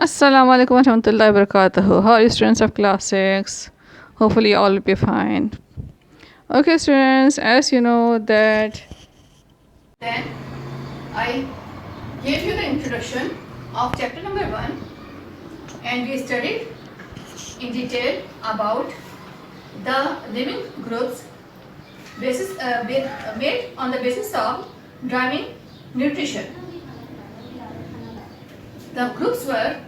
Assalamu alaikum warahmatullahi wabarakatuh. How are you, students of class 6? Hopefully all will be fine. Okay, students, as you know that Then I gave you the introduction of chapter number 1 and we studied in detail about the living groups made on the basis of driving nutrition. The groups were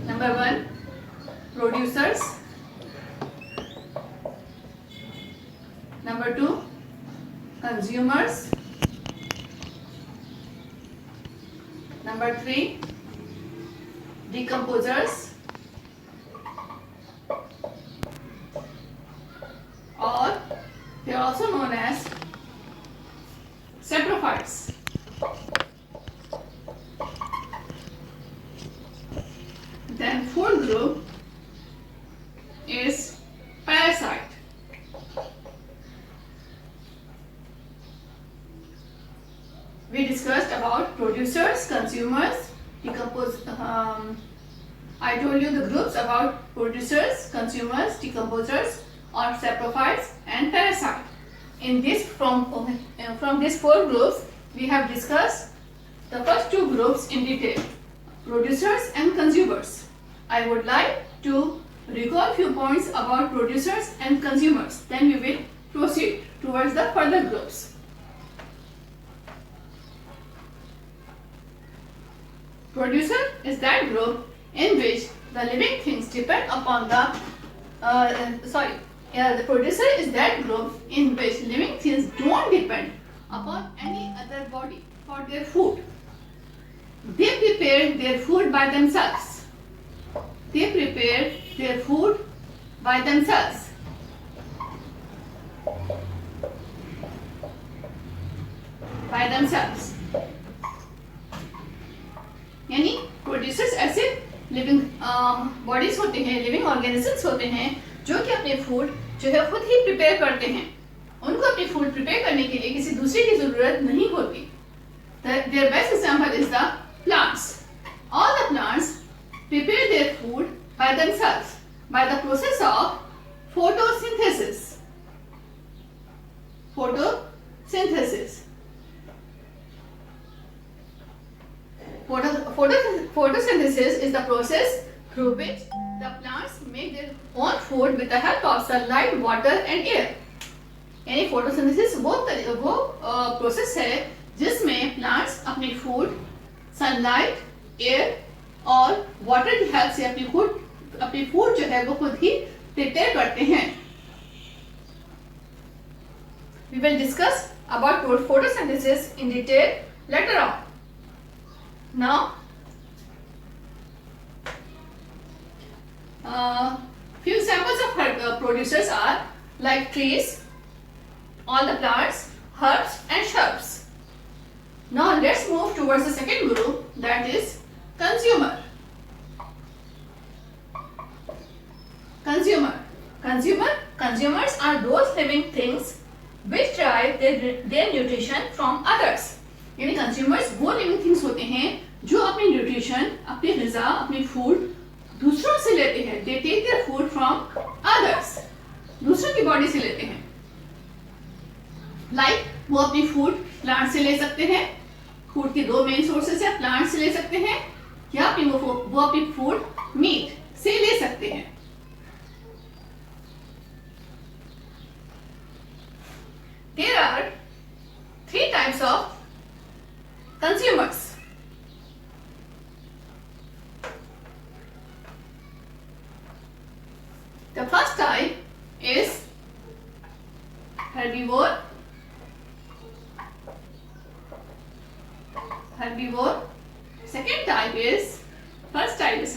number 1 producers, number 2 consumers, number 3 decomposers, or they are also known as saprophytes. Then fourth group is parasite. We discussed about producers, consumers, I told you the groups about producers, consumers, decomposers, or saprophytes and parasite. In this, from these four groups, we have discussed the first two groups in detail, producers and consumers. I would like to recall few points about producers and consumers. Then we will proceed towards the further groups. Producer is that group in which the living things depend upon the the producer is that group in which living things don't depend upon any other body for their food. They prepare their food by themselves. They prepare their food by themselves. By themselves. यानी producers ऐसे living bodies होते हैं, living organisms होते हैं जो कि अपने food जो है खुद ही प्रिपेयर करते हैं. उनको अपनी फूड प्रिपेयर करने के लिए किसी दूसरे की जरूरत नहीं होती. Their best example is the plants. All the plants prepare their food by themselves by the process of photosynthesis. Photosynthesis. Photosynthesis is the process through which the plants make their own food with the help of sunlight, water and air. यानी photosynthesis वो process है जिसमें plants अपनी food sunlight, air और water की help से अपनी food जो है वो खुद ही प्रिपेयर करते हैं. We will discuss about photosynthesis in detail later on. Now, few examples of producers are like trees, all the plants, herbs and shrubs. Now let's move towards the second group, that is consumer. Consumers are those living things which derive their nutrition from others. यानी consumers वो living things होते हैं जो अपनी nutrition, अपनी ग़िज़ा, अपनी food दूसरों से लेते हैं. They take their food from others. दूसरों की बॉडी से लेते हैं. लाइक वो अपनी फूड प्लांट से ले सकते हैं. फूड के दो मेन सोर्सेस है, प्लांट से ले सकते हैं या वो अपनी फूड मीट से ले सकते हैं. There are three types of consumers. The first type is herbivore. Second type is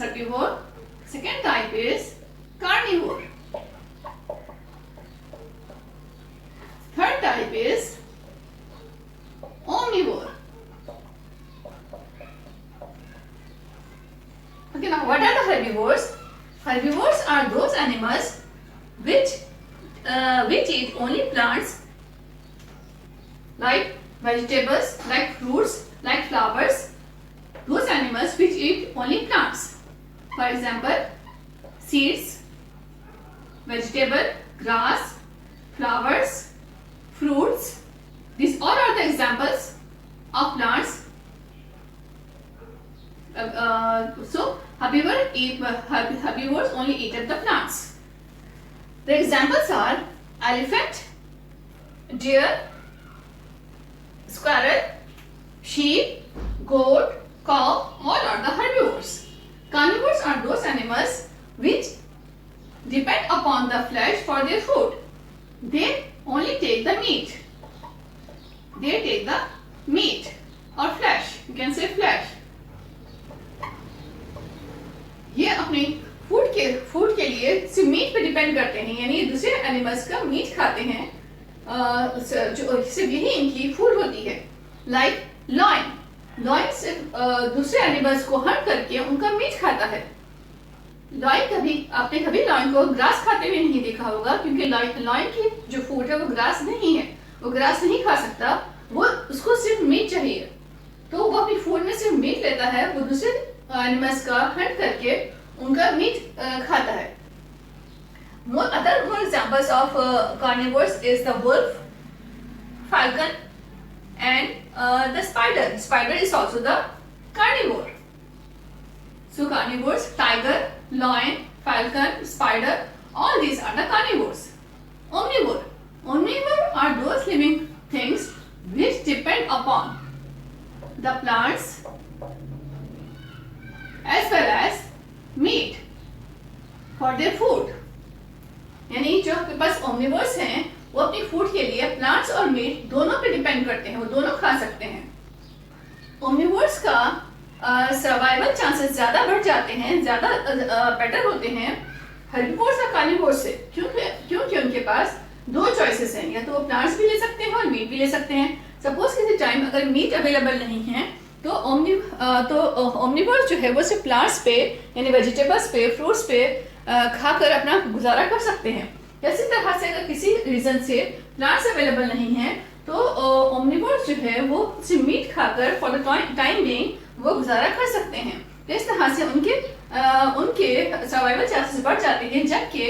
herbivore. Second type is carnivore. Third type is omnivore. Okay, now what are the herbivores? Herbivores are those animals which eat only plants, like vegetables, like fruits, like flowers. Those animals animals which eat only plants. For example, seeds, vegetable, grass, flowers, fruits. These all are the examples of plants. So herbivores only eat up the plants. The examples are elephant, deer, squirrel, sheep, goat, cow. All are the herbivores. Carnivores are those animals which depend upon the flesh for their food. They only take the meat. They take the meat or flesh. You can say flesh. ये अपने food के लिए सिर्फ meet पे depend करते हैं, यानी दूसरे एनिमल्स का मीट खाते हैं, जो सिर्फ यही इनकी फूड होती है. लाइक लॉयन सिर्फ दूसरे एनिमल्स को हंट करके उनका मीट खाता है. आपने कभी लॉयन को ग्रास खाते हुए नहीं देखा होगा, क्योंकि लॉयन की जो फूड है वो ग्रास नहीं है, वो ग्रास नहीं खा सकता, वो उसको सिर्फ मीट चाहिए. तो वो अपनी फूड में सिर्फ मीट लेता है, वो दूसरे एनिमल्स का हंट करके उनका मीट खाता है. More examples of carnivores is the wolf, falcon, and the spider. Spider is also the carnivore. So carnivores, tiger, lion, falcon, spider, all these are the carnivores. Omnivore are those living things which depend upon the plants as well as meat for their food. यानी जो आपके पास Omniverse हैं वो अपनी food के लिए plants और meet दोनों पे डिपेंड करते हैं, वो दोनों खा सकते हैं. ओमनिवर्स का सर्वाइवल चांसेस ज्यादा बढ़ जाते हैं, ज्यादा बेटर होते हैं हर्बिवोर्स और कार्निवोर्स से, क्योंकि उनके पास दो चॉइसेस हैं, या तो वो प्लांट्स भी ले सकते हैं और मीट भी ले सकते हैं. सपोज किसी टाइम अगर मीट अवेलेबल नहीं है तो ओमनिवर्स जो है वो सिर्फ प्लांट्स पे यानी वेजिटेबल्स पे, फ्रूट्स पे खाकर अपना गुजारा कर सकते हैं. इसी तरह से अगर किसी रीजन से प्लांट्स अवेलेबल नहीं है तो ओमनिवर्स जो है वो सिर्फ मीट खाकर फॉर द टाइम बीइंग वो गुजारा कर सकते हैं. तो इस तरह से उनके सर्वाइवल चांसेस बढ़ जाते हैं, जबकि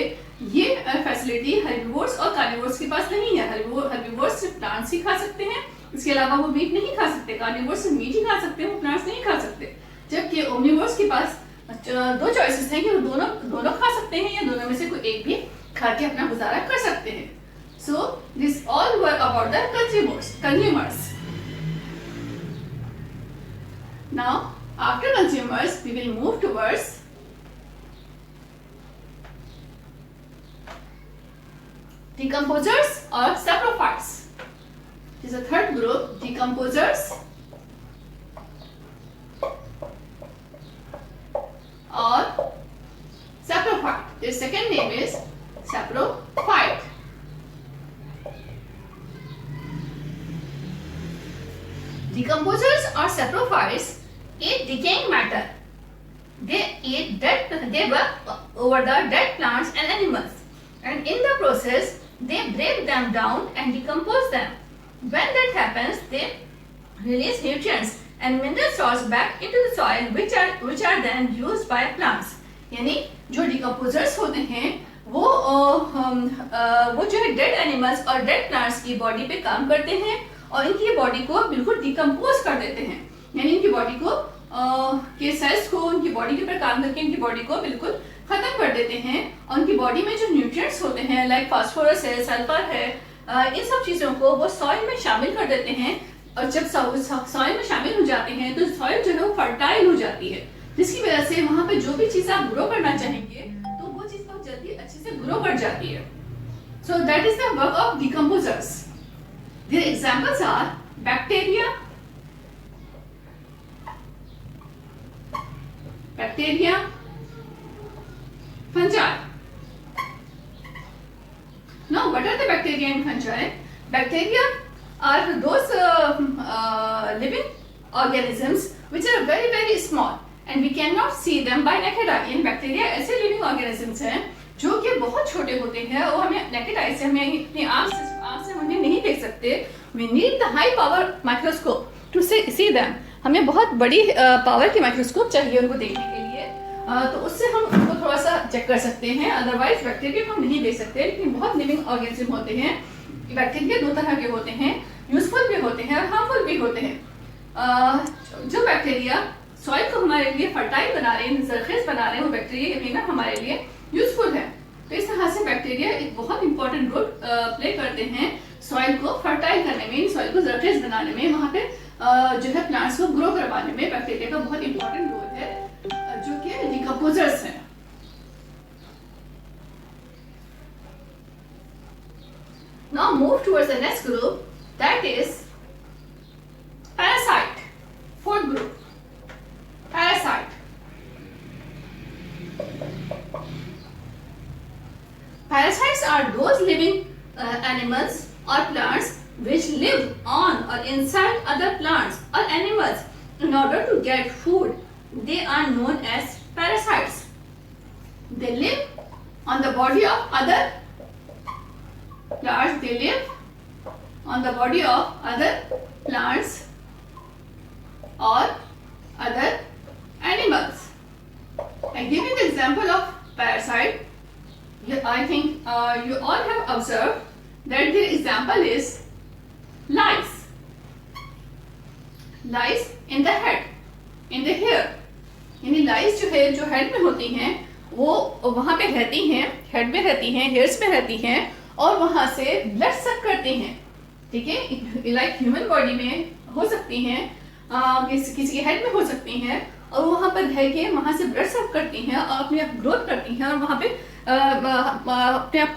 ये फैसिलिटी हर्बिवोर्स और कार्निवोर्स के पास नहीं है. हर्बिवोर्स सिर्फ प्लांट्स ही खा सकते हैं, इसके अलावा वो मीट नहीं खा सकते. कार्निवोर्स सिर्फ मीट ही खा सकते हैं, वो प्लांट्स नहीं खा सकते. जबकि ओमनिवर्स के पास दो चॉइसेस हैं कि वो दोनों खा सकते हैं या दोनों में से कोई एक भी खा के अपना गुजारा कर सकते हैं. So this all were about the consumers. Now after consumers we will move towards decomposers or saprophytes. This is the third group, decomposers or saprophyte. Their second name is saprophyte. Decomposers or saprophytes eat decaying matter. They work over the dead plants and animals, and in the process they break them down and decompose them. When that happens, they release nutrients and mineral salts back into the soil, which are then used by plants. यानी जो decomposers होते हैं वो जो है dead animals और dead plants की body पे काम करते हैं और इनकी बॉडी को बिल्कुल डिकम्पोज कर देते हैं. यानी इनकी बॉडी को के सेल्स को उनकी बॉडी के ऊपर काम करके इनकी बॉडी को बिल्कुल खत्म कर देते हैं, और उनकी बॉडी में जो न्यूट्रिएंट्स होते हैं लाइक फास्फोरस है, सल्फर है, इन सब चीजों को वो सॉइल में शामिल कर देते हैं. और जब सॉइल में शामिल हो जाते हैं तो सॉइल जो है वो फर्टाइल हो जाती है, जिसकी वजह से वहां पे जो भी चीज आप ग्रो करना चाहेंगे तो वो चीज बहुत जल्दी अच्छे से ग्रो कर जाती है. So that is the work of decomposers. Their examples are bacteria, fungi. Now, what are the bacteria and fungi? Bacteria are those living organisms which are very very small and we cannot see them by naked eye. In bacteria ऐसे living organisms हैं जो कि बहुत छोटे होते हैं और हमें naked eye से हमें अपनी आँख से उन्हें नहीं देख सकते. We need the high power microscope to see them. हमें बहुत बड़ी पावर की माइक्रोस्कोप चाहिए उनको देखने के लिए, तो उससे हम उनको थोड़ा सा चेक कर सकते हैं। अदरवाइज बैक्टीरिया हम नहीं देख सकते, लेकिन बहुत लिविंग ऑर्गेनिज्म होते हैं। बैक्टीरिया दो तरह के होते हैं, यूजफुल भी होते हैं और हार्मफुल भी होते हैं। जो बैक्टीरिया सॉइल को हमारे लिए फर्टाइल बना रहे हैं, सरफेस बना रहे हैं, वो बैक्टीरिया यकीनन हमारे लिए यूजफुल है। तो इस तरह से बैक्टीरिया एक बहुत इंपॉर्टेंट रोल प्ले करते हैं सॉइल को फर्टाइल करने में, सॉइल को सरफेस बनाने में, वहाँ पे जो है प्लांट्स को ग्रो करवाने में बैक्टीरिया का बहुत इंपॉर्टेंट रोल है, जो कि डिकम्पोजर्स हैं। Now move towards the next group, that is parasite. Fourth group, parasite. Parasites are those living animals or plants which live on or inside other plants or animals in order to get food. They are known as parasites. They live on the body of other plants. They live on the body of other plants or other animals. I give you the example of parasite. I think you all have observed that the example is lice. Lice in the head, in the hair. यानी लाइस जो है, जो head में होती हैं, वो वहाँ पे रहती हैं, हेड में रहती हैं, हेयर्स में रहती हैं और वहाँ से ब्लड सक करती हैं। ठीक है, लाइक ह्यूमन बॉडी में हो सकती हैं, किसी के हेड में हो सकती हैं और वहाँ पर रह के वहाँ से ब्लड सक करती हैं और अपने आप ग्रोथ करती हैं और वहाँ पे अपने आप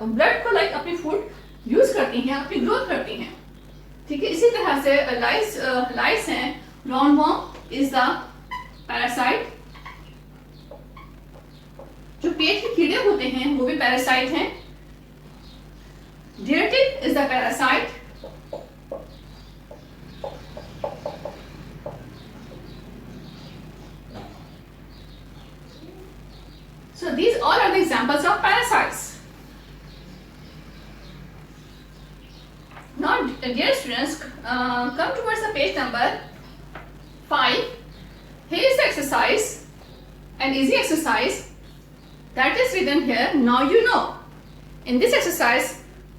ब्लड को लाइक अपनी फूड यूज करती हैं, अपनी ग्रोथ करती हैं। ठीक है, इसी तरह से लाइस हैं। Roundworm is the parasite. जो पेट के कीड़े होते हैं वो भी पैरासाइट हैं। Deer tick is the parasite. So these all are the examples of parasites. Now, dear students, come towards the page number 5. Here is the exercise, an easy exercise that is written here. Now you know. In this exercise,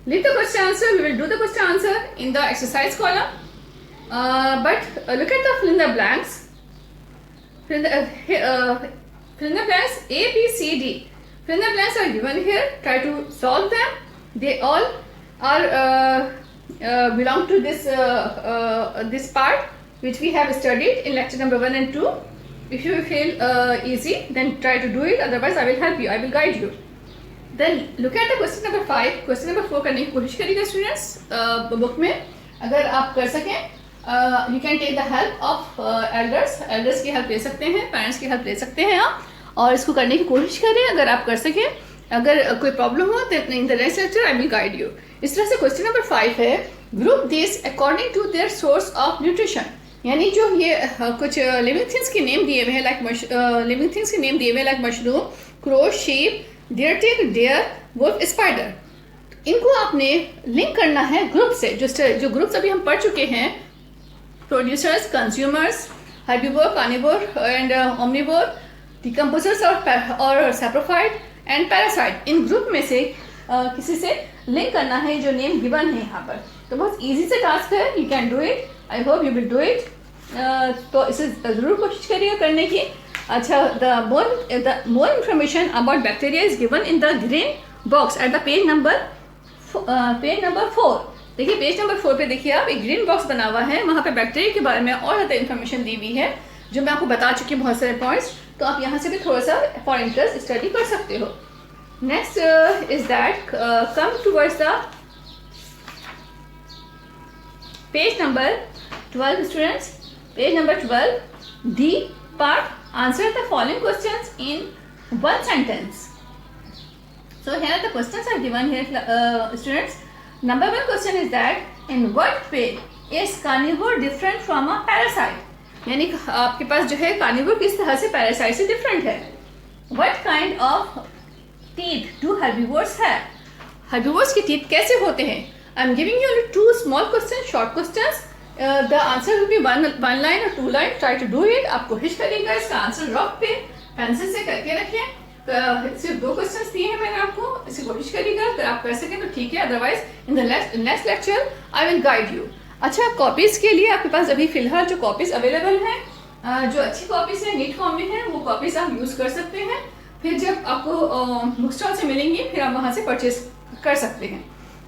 leave the question answer. We will do the question answer in the exercise column. But look at the fill in the blanks. Fill in the blanks A, B, C, D. Fill in the blanks are given here. Try to solve them. They all are belong to this part which we have studied in lecture number 1 and 2. If you feel easy, then try to do it. Otherwise, I will help you. I will guide you. Then look at the question number 5. Question number 4 करने की कोशिश करिएगा students book में. अगर आप कर सकें, you can take the help of elders की help ले सकते हैं, parents की help ले सकते हैं आप, और इसको करने की कोशिश करें अगर आप कर सकें। अगर कोई प्रॉब्लम हो तो in the next lecture I will guide you. इस तरह से क्वेश्चन नंबर 5 है, group this according to their source of nutrition. यानी जो ये कुछ लिविंग थिंग्स के नेम दिए हुए हैं, like mushroom, crow, sheep, deer tick, deer, wolf, spider. इनको आपने लिंक करना है ग्रुप से, जो ग्रुप्स अभी हम पढ़ चुके हैं, producers, consumers, herbivore, carnivore and omnivore, decomposers और सैप्रोफाइट एंड पैरासाइट। इन ग्रुप में से किसी से लिंक करना है जो नेम गिवन है यहाँ पर। तो बहुत इजी से टास्क है, you can do it, I hope you will do it. तो इसे ज़रूर कोशिश करिए करने की। अच्छा, the more information about bacteria is given in the green box at the page number 4। देखिए पेज नंबर 4 पे देखिए आप, एक ग्रीन बॉक्स बना हुआ है, वहाँ पे बैक्टीरिया के बारे में और ज़्यादा इन्फॉर्मेशन दी हुई है, जो मैं आपको बता चुकी हूँ बहुत सारे पॉइंट्स। तो आप यहाँ से भी थोड़ा सा फॉर इंटरेस्ट स्टडी कर सकते हो। Next is that come towards the page number 12 students. Page number 12, D part, answer the following questions in one sentence. So here are the questions are given here, students. Number 1 question is that, in what way is carnivore different from a parasite? यानी आपके पास जो है carnivore किस तरह से parasite से different है। What kind of teeth do herbivores have? Herbivores के teeth कैसे होते हैं? I am giving you 2 small questions, short questions. The answer will be one line और two line. Try to do it. आप कोशिश करिएगा इसका आंसर रफ पे पेंसिल से करके रखें. सिर्फ 2 क्वेश्चंस दिए हैं मैंने आपको, इसे कोशिश करिएगा. अगर आप कर सकें तो ठीक है, otherwise in the next lecture I will guide you. अच्छा, कॉपीज़ के लिए आपके पास अभी फ़िलहाल जो कॉपीज़ अवेलेबल हैं, जो अच्छी कॉपीज़ हैं, नीट फॉर्म में हैं, वो कॉपीज़ आप यूज़ कर सकते हैं. फिर जब आपको बुक स्टॉल से मिलेंगी फिर आप वहाँ से परचेज कर सकते हैं.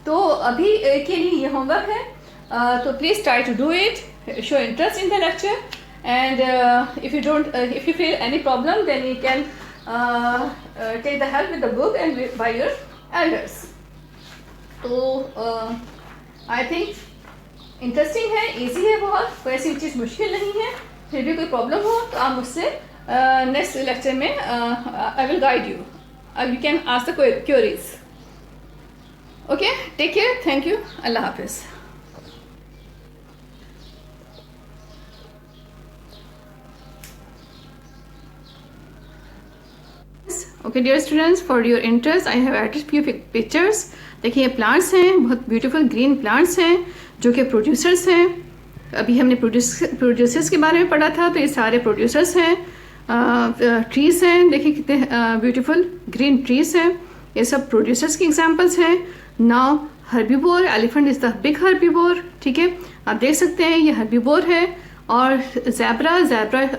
तो अभी के लिए ये होमवर्क है. तो please try to do it, show interest in the lecture, and if you feel any problem, then you can take the help with the book and by your elders. तो आई थिंक इंटरेस्टिंग है, easy है बहुत, कोई ऐसी चीज़ मुश्किल नहीं है. फिर भी कोई प्रॉब्लम हो तो आप मुझसे नेक्स्ट लेक्चर में I will guide you. You can ask the queries. Okay, take care, thank you, अल्लाह हाफिज़. Okay dear students, for your interest I have added few pictures. देखिए ये प्लांट्स हैं, बहुत ब्यूटीफुल ग्रीन प्लांट्स हैं जो कि प्रोड्यूसर्स हैं. अभी हमने प्रोड्यूसर्स के बारे में पढ़ा था, तो ये सारे प्रोड्यूसर्स हैं. ट्रीज़ हैं, देखिए कितने ब्यूटीफुल ग्रीन ट्रीज़ हैं. ये सब प्रोड्यूसर्स के एग्जांपल्स हैं. Now herbivore, elephant is the big herbivore. ठीक है, आप देख सकते हैं ये हर्बीवोर है. और ज़ेब्रा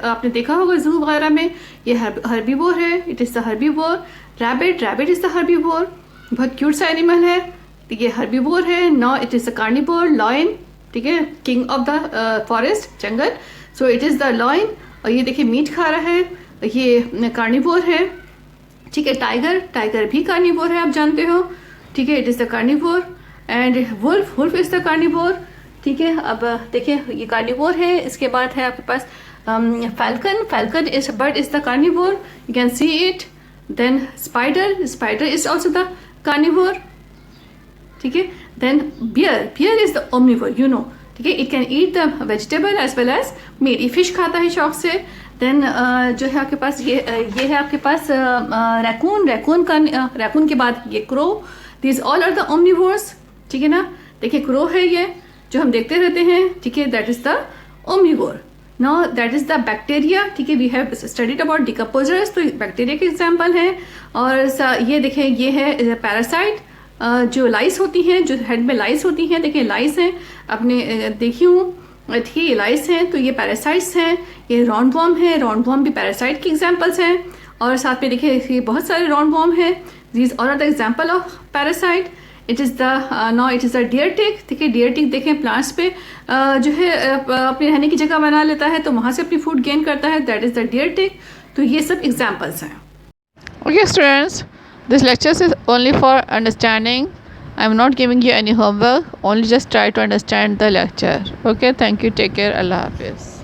आपने देखा होगा ज़ू वगैरह में, ये हर्बीवोर है. It is the herbivore. Rabbit is the herbivore, बहुत क्यूट सा एनिमल है. ये हर्बीवोर है. Now it is the carnivore. Lion, ठीक है, king of the forest, jungle. So it is the lion. और ये देखिए मीट खा रहा है, ये कार्निवोर है. ठीक है, टाइगर भी कार्निवोर है, आप जानते हो. ठीक है, it is the carnivore. And wolf is the carnivore. ठीक है, अब देखिए ये कार्निवोर है. इसके बाद है आपके पास falcon is bird is the carnivore, you can see it. Then spider is also the carnivore. ठीक है, then bear is the omnivore, you know. ठीक है, it can eat the vegetable as well as meat. ये fish खाता है शौक से. Then जो है आपके पास ये है आपके पास रैकून के बाद ये crow. These all are the omnivores. ठीक है ना. देखिए क्रो है ये जो हम देखते रहते हैं. ठीक है, that is the omnivore. Now that is the bacteria. ठीक है, we have studied about decomposers, तो बैक्टीरिया के एग्जाम्पल हैं. और ये देखें, ये है पैरासाइट, जो लाइस होती हैं, जो हेड में लाइस होती हैं. देखिए लाइस हैं, आपने देखी हूँ. ठीक है, ये लाइस हैं, तो ये पैरासाइट्स हैं. ये राउंड वॉर्म है, राउंड वॉर्म भी पैरासाइट के एग्जाम्पल्स हैं. और साथ में देखिए ये बहुत सारे राउंड वॉर्म हैं. These all are the example of parasite. It is the deer tick. ठीक है, डियर टिक देखें प्लांट्स पे जो है अपने रहने की जगह बना लेता है, तो वहाँ से अपनी फूड गेन करता है. दैट इज़ द डियर टिक. तो ये सब एग्जाम्पल्स हैं. Okay students, this lecture is only for understanding. I am not giving you any homework, only just try to understand the lecture. Okay, thank you, take care, Allah Hafiz.